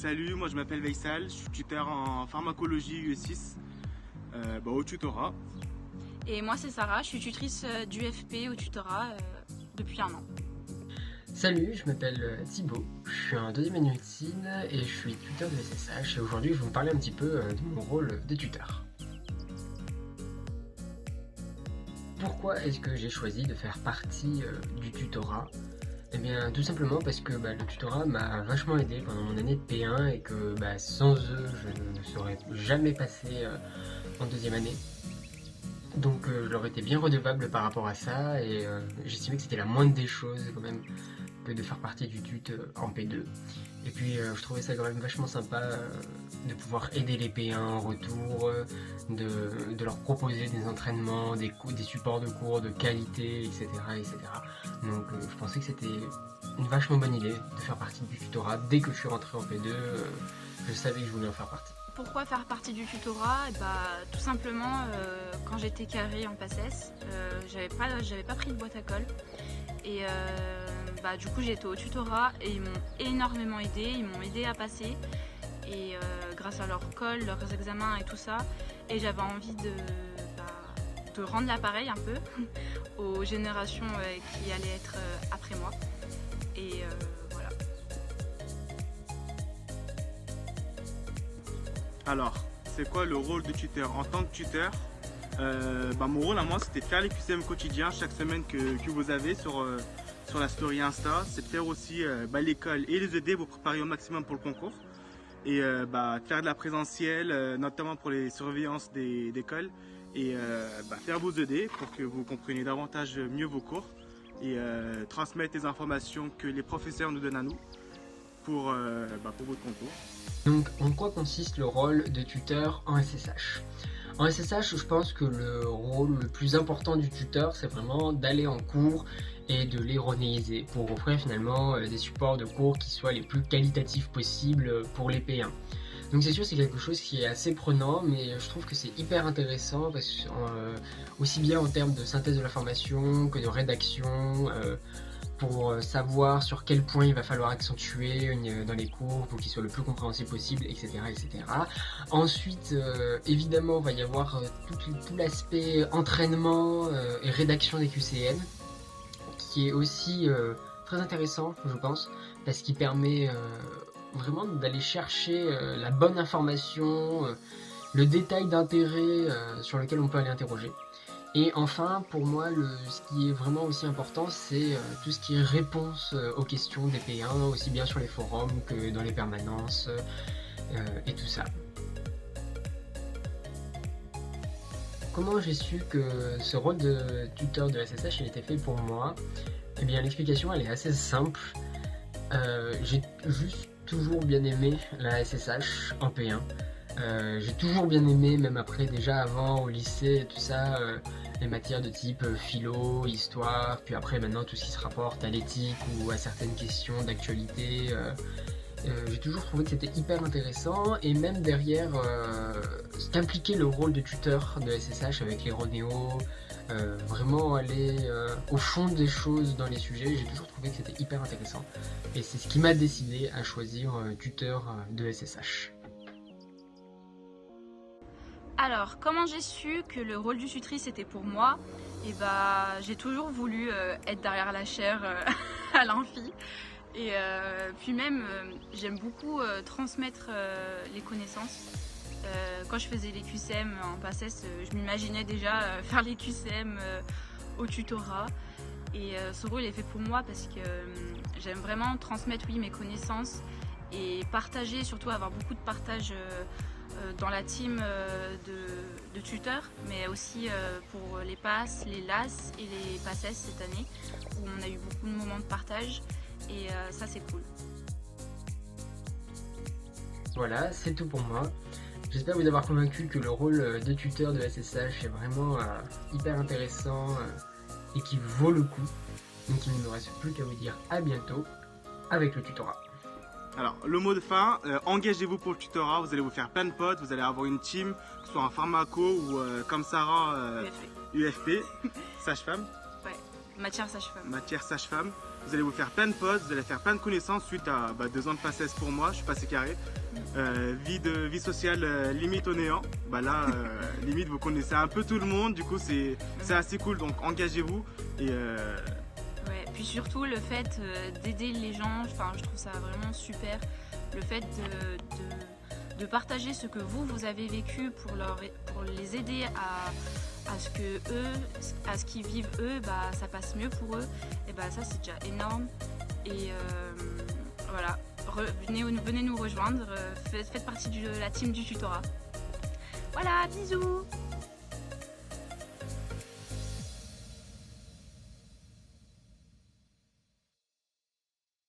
Salut, moi je m'appelle Veysal, je suis tuteur en pharmacologie UE6 au tutorat. Et moi c'est Sarah, je suis tutrice d'UFP au tutorat depuis 1 an. Salut, je m'appelle Thibaut, je suis en deuxième année de médecine et je suis tuteur de SSH et aujourd'hui je vais vous parler un petit peu de mon rôle de tuteur. Pourquoi est-ce que j'ai choisi de faire partie du tutorat? Eh bien tout simplement parce que le tutorat m'a vachement aidé pendant mon année de P1 et que sans eux je ne serais jamais passé en deuxième année. Donc je leur étais bien redevable par rapport à ça et j'estimais que c'était la moindre des choses quand même que de faire partie du TUT en P2. Et puis je trouvais ça quand même vachement sympa de pouvoir aider les P1 en retour, de leur proposer des entraînements, des supports de cours de qualité, etc. etc. Donc je pensais que c'était une vachement bonne idée de faire partie du tutorat. Dès que je suis rentré en P2, je savais que je voulais en faire partie. Pourquoi faire partie du tutorat? Tout simplement, quand j'étais carré en PACES, j'avais pas pris de boîte à colle. Et du coup j'ai été au tutorat et ils m'ont énormément aidé, ils m'ont aidé à passer. Et grâce à leur colle, leurs examens et tout ça. Et j'avais envie de rendre l'appareil un peu aux générations qui allaient être après moi. Et voilà. Alors, c'est quoi le rôle de tuteur? En tant que tuteur, mon rôle à moi c'était de faire les QCM quotidiens chaque semaine que vous avez sur la story Insta. C'est de faire aussi l'école et les aider, vous préparer au maximum pour le concours. Et faire de la présentielle, notamment pour les surveillances d'école. Et faire vos aider pour que vous compreniez davantage mieux vos cours. Et transmettre les informations que les professeurs nous donnent à nous pour votre concours. Donc en quoi consiste le rôle de tuteur en SSH? En SSH, je pense que le rôle le plus important du tuteur, c'est vraiment d'aller en cours et de l'ironéiser pour offrir finalement des supports de cours qui soient les plus qualitatifs possibles pour les P1. Donc c'est sûr, c'est quelque chose qui est assez prenant, mais je trouve que c'est hyper intéressant parce que, aussi bien en termes de synthèse de l'information que de rédaction, pour savoir sur quel point il va falloir accentuer dans les cours pour qu'ils soient le plus compréhensibles possible, etc. etc. Ensuite, évidemment, il va y avoir tout l'aspect entraînement et rédaction des QCM, qui est aussi très intéressant, je pense, parce qu'il permet vraiment d'aller chercher la bonne information, le détail d'intérêt sur lequel on peut aller interroger. Et enfin, pour moi, ce qui est vraiment aussi important, c'est tout ce qui est réponse aux questions des P1, aussi bien sur les forums que dans les permanences et tout ça. Comment j'ai su que ce rôle de tuteur de SSH il était fait pour moi? Eh bien, l'explication elle est assez simple. J'ai juste toujours bien aimé la SSH en P1. J'ai toujours bien aimé, même après, déjà avant au lycée et tout ça, les matières de type philo, histoire, puis après maintenant tout ce qui se rapporte à l'éthique ou à certaines questions d'actualité. J'ai toujours trouvé que c'était hyper intéressant et même derrière ce qu'impliquait le rôle de tuteur de SSH avec les Ronéos, vraiment aller au fond des choses dans les sujets, j'ai toujours trouvé que c'était hyper intéressant et c'est ce qui m'a décidé à choisir tuteur de SSH. Alors, comment j'ai su que le rôle du tutrice était pour moi? J'ai toujours voulu être derrière la chaire à l'amphi. Et puis même, j'aime beaucoup transmettre les connaissances. Quand je faisais les QCM en PACES, je m'imaginais déjà faire les QCM au tutorat. Et ce rôle est fait pour moi parce que j'aime vraiment transmettre mes connaissances et partager, surtout avoir beaucoup de partage dans la team de tuteurs, mais aussi pour les PAS, les LAS et les PACES cette année, où on a eu beaucoup de moments de partage et ça c'est cool. Voilà, c'est tout pour moi. J'espère vous avoir convaincu que le rôle de tuteur de SSH est vraiment hyper intéressant et qui vaut le coup. Donc il ne me reste plus qu'à vous dire à bientôt avec le tutorat. Alors, le mot de fin, engagez-vous pour le tutorat, vous allez vous faire plein de potes, vous allez avoir une team, que ce soit en pharmaco ou comme Sarah, UFP, sage-femme. Ouais, matière sage-femme. Matière sage-femme. Vous allez vous faire plein de potes, vous allez faire plein de connaissances suite à 2 ans de passesse pour moi, je suis passé carré. Vie sociale limite au néant. Là, limite, vous connaissez un peu tout le monde, du coup, c'est assez cool, donc engagez-vous. Et ouais, puis surtout le fait d'aider les gens, enfin, je trouve ça vraiment super. Le fait de partager ce que vous avez vécu pour les aider à ce qu'ils vivent eux, ça passe mieux pour eux. Et ça c'est déjà énorme. Et voilà, venez nous rejoindre, faites partie de la team du tutorat. Voilà, bisous.